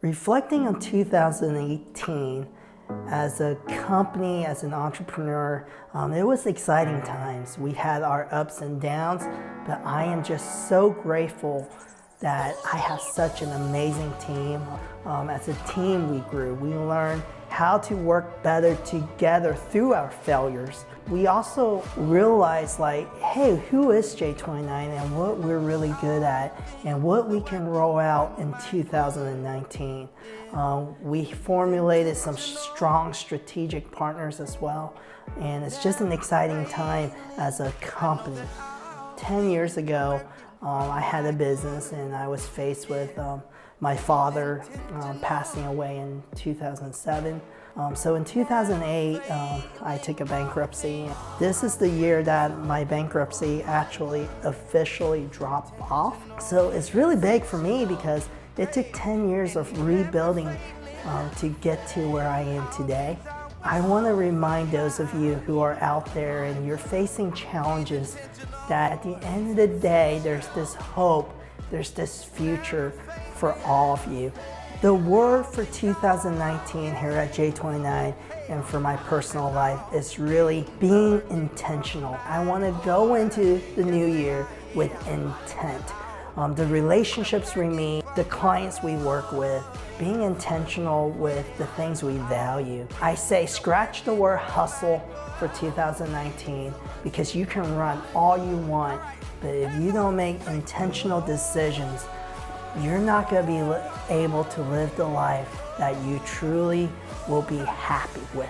Reflecting on 2018, as a company, as an entrepreneur, it was exciting times. We had our ups and downs, but I am just so grateful that I have such an amazing team. As a team, we grew. We learned how to work better together through our failures. We also realized, like, hey, who is J29 and what we're really good at and what we can roll out in 2019. We formulated some strong strategic partners as well, and it's just an exciting time as a company. 10 years ago, I had a business and I was faced with my father passing away in 2007. So in 2008, I took a bankruptcy. This is the year that my bankruptcy actually officially dropped off. So it's really big for me because it took 10 years of rebuilding to get to where I am today. I want to remind those of you who are out there and you're facing challenges that at the end of the day, there's this hope, there's this future for all of you. The word for 2019 here at J29 and for my personal life is really being intentional. I want to go into the new year with intent. The relationships we meet, the clients we work with, being intentional with the things we value. I say scratch the word hustle for 2019 because you can run all you want, but if you don't make intentional decisions, you're not going to be able to live the life that you truly will be happy with.